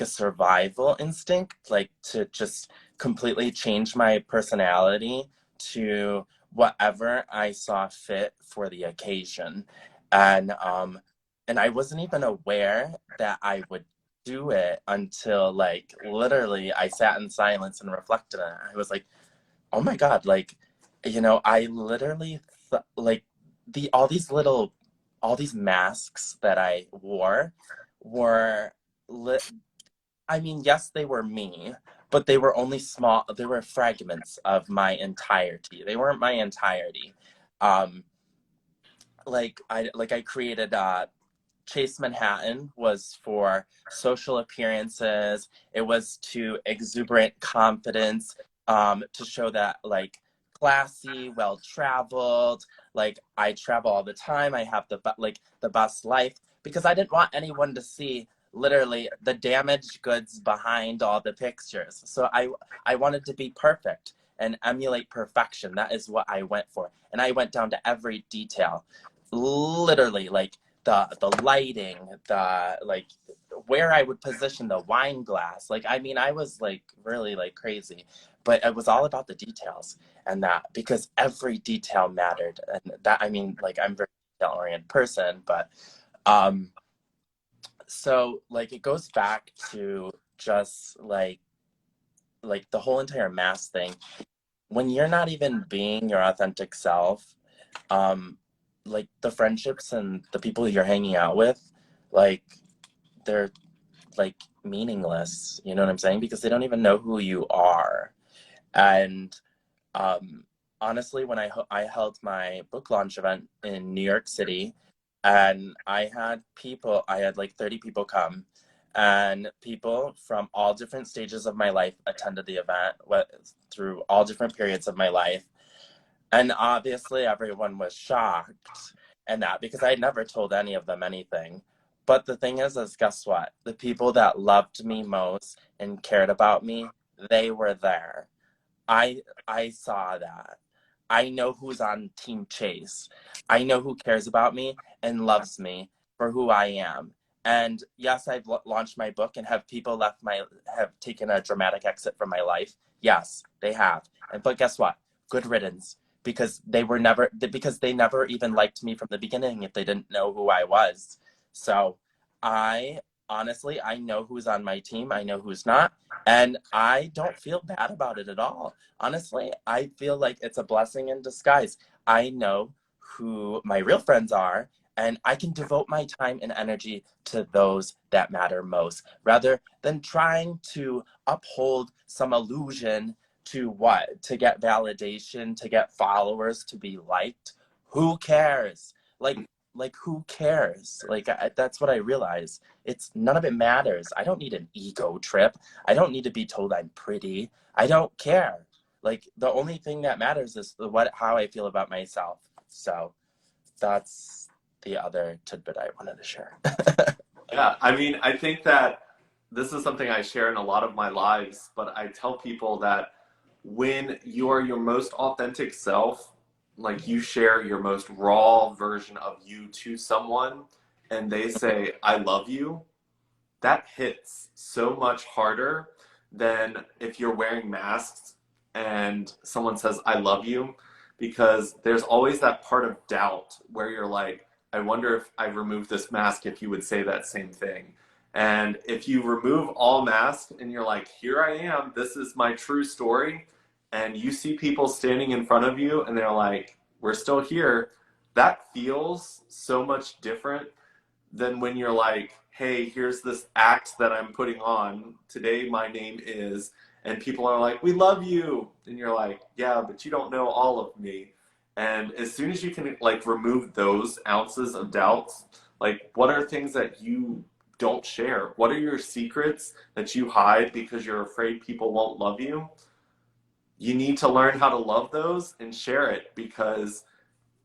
survival instinct, like to just completely change my personality to whatever I saw fit for the occasion. And and I wasn't even aware that I would do it until like literally I sat in silence and reflected on it. I was like, oh my God, like, I literally like all these masks that I wore were lit. I mean, yes, they were me, but they were only small, they were fragments of my entirety. They weren't my entirety. Um, I created Chase Manhattan was for social appearances. It was to exuberant confidence, to show that like classy, well traveled. Like I travel all the time. I have the best life because I didn't want anyone to see literally the damaged goods behind all the pictures. So I wanted to be perfect and emulate perfection. That is what I went for, and I went down to every detail, literally like the lighting, the like where I would position the wine glass. Like I mean, I was like really like crazy, but it was all about the details and that because every detail mattered. And that I mean, like I'm a very detail oriented person, but um, so like it goes back to just like the whole entire mask thing. When you're not even being your authentic self, um, like the friendships and the people you're hanging out with, like they're like meaningless. You know what I'm saying? Because they don't even know who you are. And um, honestly, when I held my book launch event in New York City, and I had like 30 people come, and people from all different stages of my life attended the event, through all different periods of my life. And obviously, everyone was shocked and that because I had never told any of them anything. But the thing is guess what? The people that loved me most and cared about me, they were there. I saw that. I know who's on Team Chase. I know who cares about me and loves me for who I am. And yes, I've launched my book and have taken a dramatic exit from my life. Yes, they have. But guess what? Good riddance, because they never even liked me from the beginning if they didn't know who I was. So I honestly, I know who's on my team. I know who's not. And I don't feel bad about it at all. Honestly, I feel like it's a blessing in disguise. I know who my real friends are, and I can devote my time and energy to those that matter most rather than trying to uphold some illusion to what? To get validation, to get followers, to be liked. Who cares? Like who cares? That's what I realize. It's none of it matters. I don't need an ego trip. I don't need to be told I'm pretty. I don't care. Like the only thing that matters is how I feel about myself. So that's the other tidbit I wanted to share. Yeah, I mean, I think that this is something I share in a lot of my lives, but I tell people that when you are your most authentic self, like you share your most raw version of you to someone and they say, I love you, that hits so much harder than if you're wearing masks and someone says, I love you, because there's always that part of doubt where you're like, I wonder if I remove this mask, if you would say that same thing. And if you remove all masks and you're like, here I am, this is my true story, and you see people standing in front of you and they're like, we're still here, that feels so much different than when you're like, hey, here's this act that I'm putting on. Today my name is, and people are like, we love you. And you're like, yeah, but you don't know all of me. And as soon as you can like remove those ounces of doubts, like what are things that you don't share? What are your secrets that you hide because you're afraid people won't love you? You need to learn how to love those and share it, because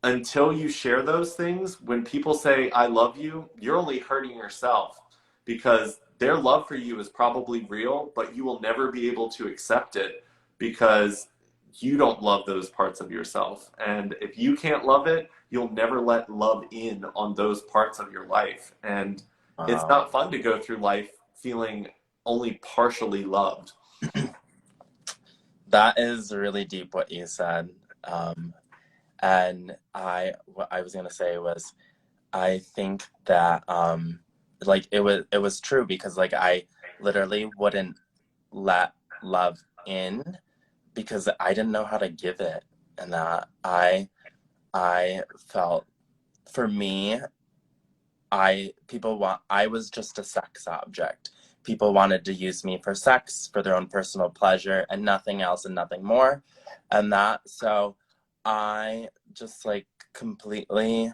until you share those things, when people say, I love you, you're only hurting yourself, because their love for you is probably real, but you will never be able to accept it because you don't love those parts of yourself. And if you can't love it, you'll never let love in on those parts of your life. And it's Wow. not fun to go through life feeling only partially loved. That is really deep what you said. And what I was gonna say was, I think that like it was true, because like I literally wouldn't let love in because I didn't know how to give it, and that I felt, for me, I was just a sex object. People wanted to use me for sex, for their own personal pleasure, and nothing else and nothing more. And that, so I just like completely,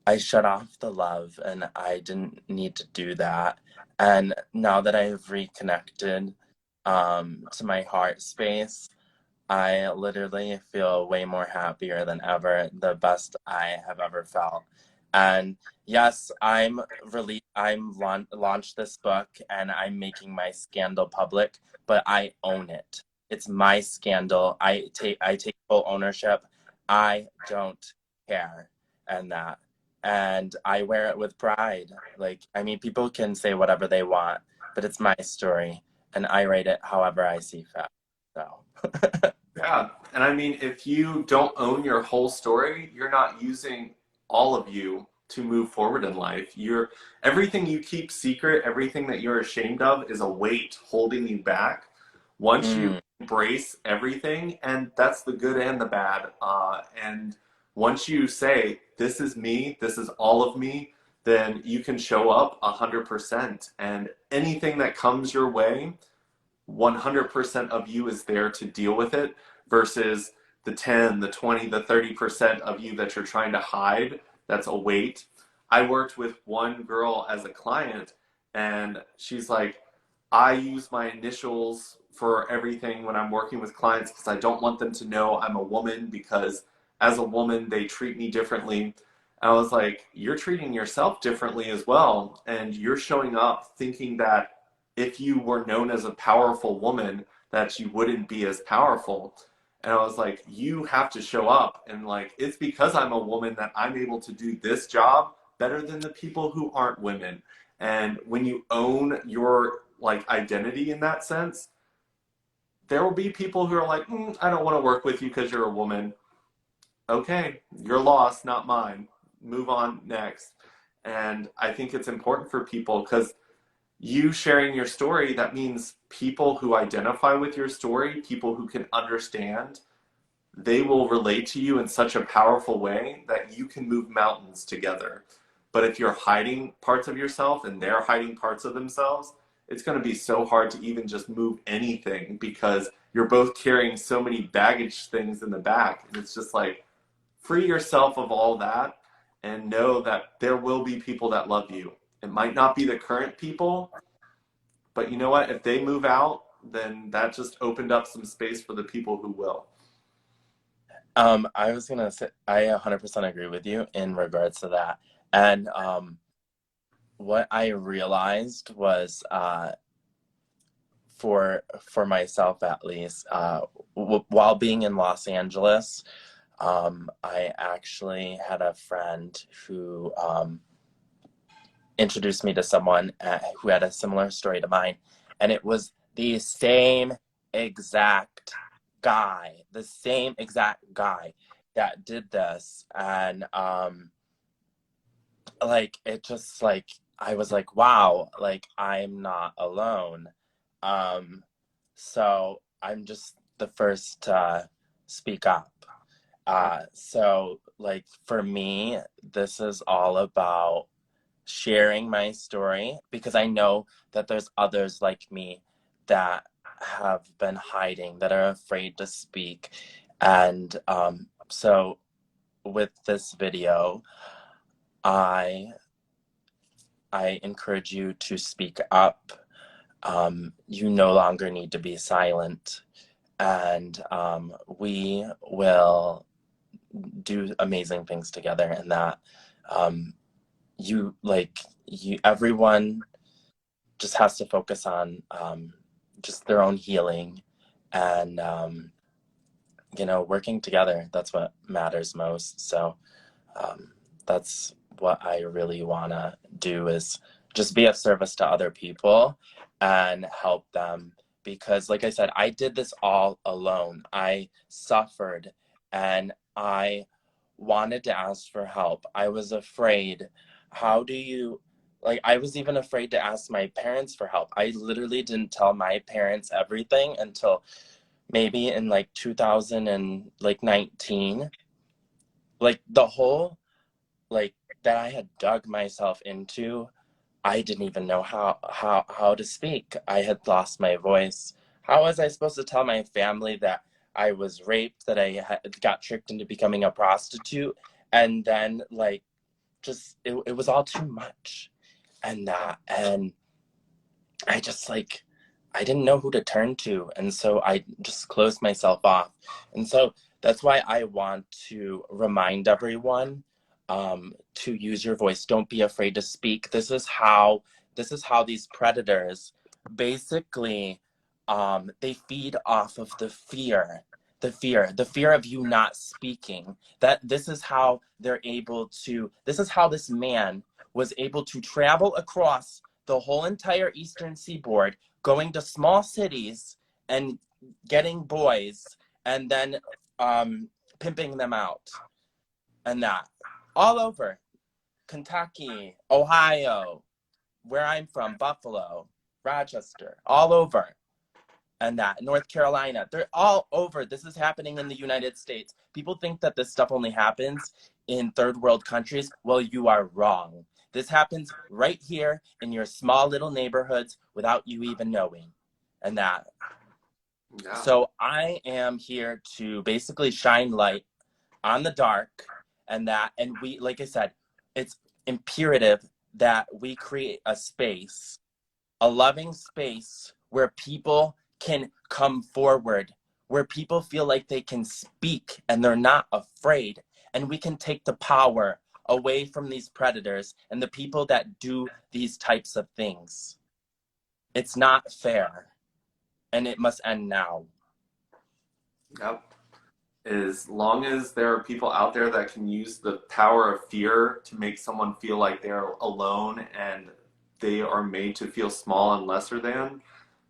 I shut off the love, and I didn't need to do that. And now that I have reconnected to my heart space, I literally feel way more happier than ever, the best I have ever felt. And yes, launched this book and I'm making my scandal public, but I own it. It's my scandal. I take full ownership. I don't care, and that. And I wear it with pride. Like, I mean, people can say whatever they want, but it's my story and I write it however I see fit. So Yeah. And I mean, if you don't own your whole story, you're not using all of you to move forward in life. You're everything you keep secret, everything that you're ashamed of is a weight holding you back. Once you mm, embrace everything, and that's the good and the bad, and once you say, this is me, this is all of me, then you can show up 100%. And anything that comes your way, 100% of you is there to deal with it, versus the 10, the 20, the 30% of you that you're trying to hide. That's a weight. I worked with one girl as a client, and she's like, I use my initials for everything when I'm working with clients because I don't want them to know I'm a woman, because as a woman, they treat me differently. I was like, you're treating yourself differently as well. And you're showing up thinking that if you were known as a powerful woman, that you wouldn't be as powerful. And I was like, you have to show up. And like, it's because I'm a woman that I'm able to do this job better than the people who aren't women. And when you own your like identity in that sense, there will be people who are like, I don't want to work with you because you're a woman. Okay, your loss, not mine. Move on next. And I think it's important for people, because you sharing your story, that means people who identify with your story, people who can understand, they will relate to you in such a powerful way that you can move mountains together. But if you're hiding parts of yourself and they're hiding parts of themselves, it's going to be so hard to even just move anything, because you're both carrying so many baggage things in the back. And it's just like, free yourself of all that and know that there will be people that love you. It might not be the current people, but you know what? If they move out, then that just opened up some space for the people who will. I was gonna say I 100% agree with you in regards to that. And what I realized was, for myself at least, while being in Los Angeles, I actually had a friend who introduced me to someone who had a similar story to mine. And it was the same exact the same exact guy that did this. And like, it just like, I was like, wow, like, I'm not alone. Um, so I'm just the first to speak up. So like, for me, this is all about sharing my story, because I know that there's others like me that have been hiding, that are afraid to speak. And so with this video, I I encourage you to speak up. You no longer need to be silent, and we will do amazing things together. And that um, everyone just has to focus on just their own healing, and working together. That's what matters most. So that's what I really want to do, is just be of service to other people and help them. Because like I said, I did this all alone. I suffered, and I wanted to ask for help. I was afraid. How do you, like, I was even afraid to ask my parents for help. I literally didn't tell my parents everything until maybe in like 2019. Like, the whole, like, that I had dug myself into, I didn't even know how to speak. I had lost my voice. How was I supposed to tell my family that I was raped, that I got tricked into becoming a prostitute, and then like, just it was all too much. And I just like, I didn't know who to turn to, and so I just closed myself off. And so that's why I want to remind everyone to use your voice. Don't be afraid to speak. This is how these predators basically they feed off of the fear of you not speaking. This is how they're able to. This is how this man was able to travel across the whole entire eastern seaboard, going to small cities and getting boys, and then pimping them out, and that all over Kentucky, Ohio, where I'm from, Buffalo, Rochester, all over, and that North Carolina, they're all over. This is happening in the United States. People think that this stuff only happens in third world countries. Well, you are wrong. This happens right here in your small little neighborhoods without you even knowing. And that. Yeah. So I am here to basically shine light on the dark, and we, like I said, it's imperative that we create a space, a loving space, where people can come forward, where people feel like they can speak and they're not afraid, and we can take the power away from these predators and the people that do these types of things. It's not fair, and it must end now. Yep. As long as there are people out there that can use the power of fear to make someone feel like they're alone and they are made to feel small and lesser than,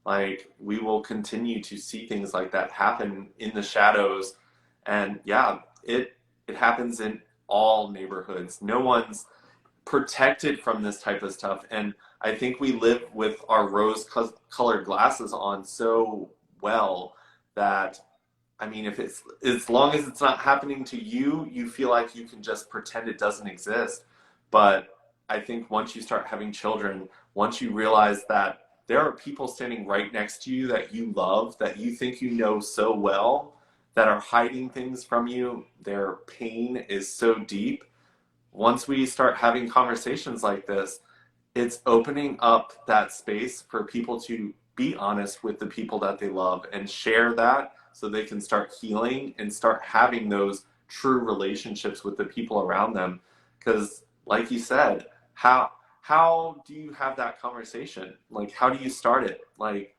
like, we will continue to see things like that happen in the shadows. And yeah, it happens in all neighborhoods. No one's protected from this type of stuff. And I think we live with our rose-colored glasses on so well that, I mean, if it's, as long as it's not happening to you, you feel like you can just pretend it doesn't exist. But I think once you start having children, once you realize that there are people standing right next to you that you love, that you think you know so well, that are hiding things from you, their pain is so deep. Once we start having conversations like this, it's opening up that space for people to be honest with the people that they love and share that, so they can start healing and start having those true relationships with the people around them. Because like you said, how do you have that conversation? Like, how do you start it? Like,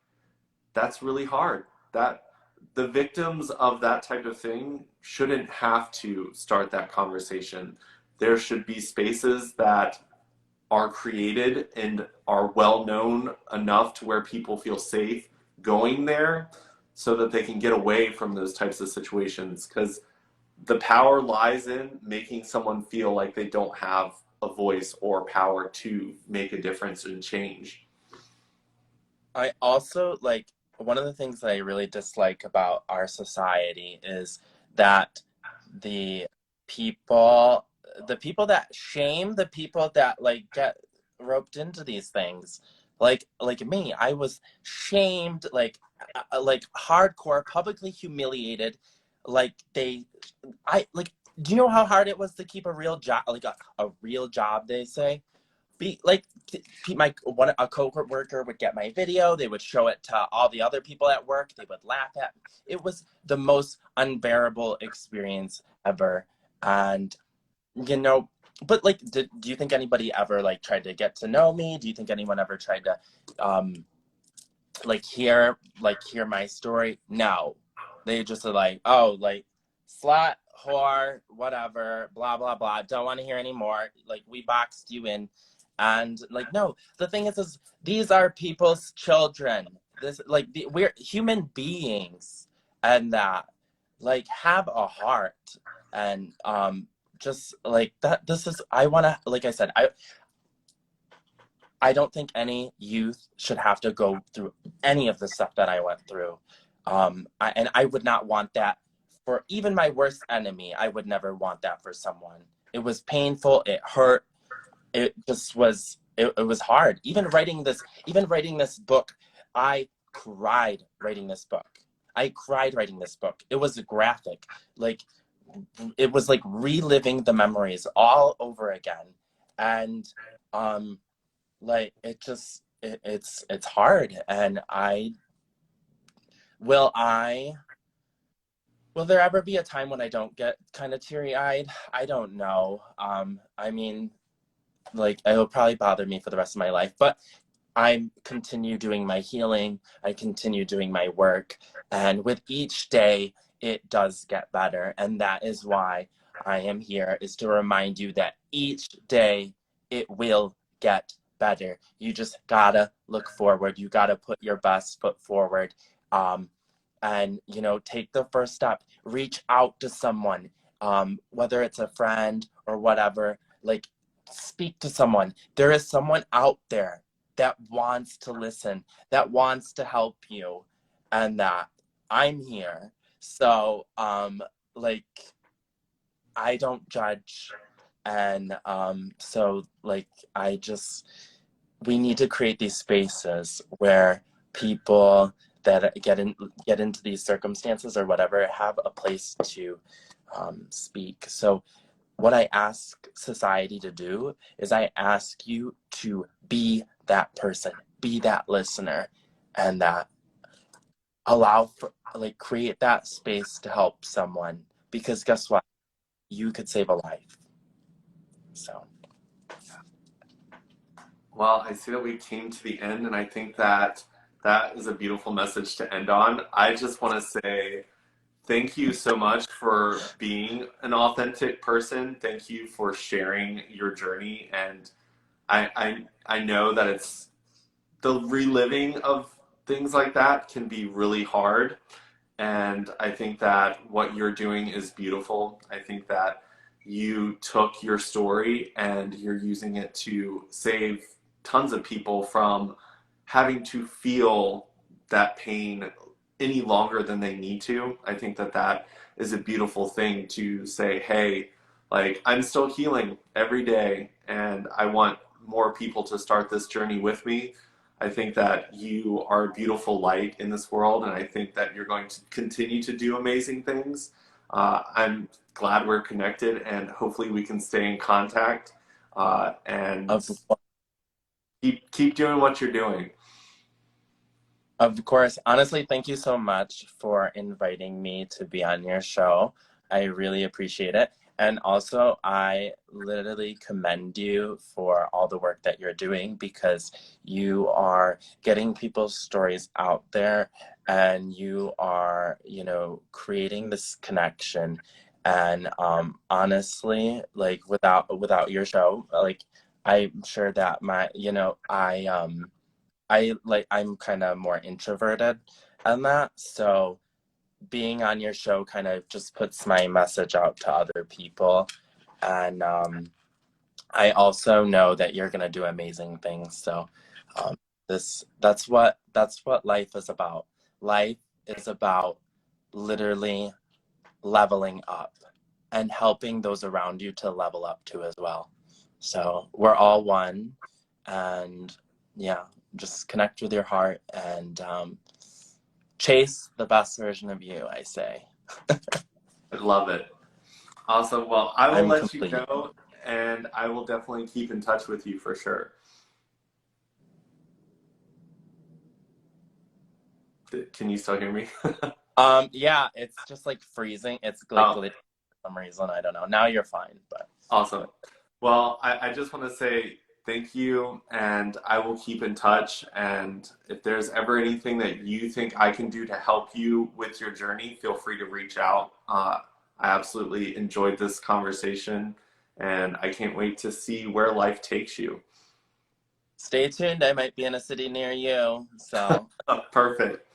that's really hard. That the victims of that type of thing shouldn't have to start that conversation. There should be spaces that are created and are well known enough to where people feel safe going there so that they can get away from those types of situations. Because the power lies in making someone feel like they don't have a voice or power to make a difference and change. I also like one of the things that I really dislike about our society is that the people the people that shame the people that like get roped into these things, like me, I was shamed, like hardcore, publicly humiliated. Like they I like Do you know how hard it was to keep a real job, like a real job, they say? Be like my one a co-worker would get my video, they would show it to all the other people at work, they would laugh at me. It was the most unbearable experience ever. And you know, but like do you think anybody ever like tried to get to know me? Do you think anyone ever tried to um hear my story? No. They just are like, oh, like slut, whore, whatever, blah blah blah, don't want to hear anymore, like we boxed you in. And like, no, the thing is these are people's children. We're human beings, and that, like, have a heart. And just like that, this is, I want to, like I said, I don't think any youth should have to go through any of the stuff that I went through. And I would not want that for even my worst enemy. I would never want that for someone. It was painful. It hurt. It just was. It was hard. Even writing this book, I cried writing this book. I cried writing this book. It was graphic. Like, it was like reliving the memories all over again. And like it's hard. And will I will there ever be a time when I don't get kind of teary-eyed? I don't know. I mean, like, it'll probably bother me for the rest of my life, but I continue doing my healing, I continue doing my work, and with each day it does get better. And that is why I am here, is to remind you that each day it will get better. You just gotta look forward. You gotta put your best foot forward. And take the first step. Reach out to someone, whether it's a friend or whatever. Like, speak to someone. There is someone out there that wants to listen, that wants to help you, and that I'm here. So like, I don't judge. And so, like, we need to create these spaces where people that get into these circumstances or whatever have a place to speak. So what I ask society to do is I ask you to be that person, be that listener, and that allow for, like, create that space to help someone. Because guess what? You could save a life. So. Well, I see that we came to the end, and I think that that is a beautiful message to end on. I just want to say thank you so much for being an authentic person. Thank you for sharing your journey. And I know that it's the reliving of things like that can be really hard. And I think that what you're doing is beautiful. I think that you took your story and you're using it to save tons of people from having to feel that pain any longer than they need to. I think that that is a beautiful thing to say, hey, like, I'm still healing every day and I want more people to start this journey with me. I think that you are a beautiful light in this world, and I think that you're going to continue to do amazing things. I'm glad we're connected, and hopefully we can stay in contact and Of keep doing what you're doing. Of course. Honestly, thank you so much for inviting me to be on your show. I really appreciate it. And also, I literally commend you for all the work that you're doing, because you are getting people's stories out there, and you are, creating this connection. And honestly, like, without your show, like, I'm sure that I'm kind of more introverted and that. So being on your show kind of just puts my message out to other people. And I also know that you're gonna do amazing things. So um, that's what life is about. Life is about literally leveling up and helping those around you to level up too as well. So we're all one, and yeah, just connect with your heart and chase the best version of you, I say. I love it. Awesome. Well, I will I'm let you complete. go, and I will definitely keep in touch with you for sure. Can you still hear me? Yeah, it's just like freezing. It's like Oh, glitchy for some reason. I don't know. Now you're fine, awesome. but Well, I just want to say thank you, and I will keep in touch. And if there's ever anything that you think I can do to help you with your journey, feel free to reach out. I absolutely enjoyed this conversation, and I can't wait to see where life takes you. stay tuned. I might be in a city near you. So Perfect.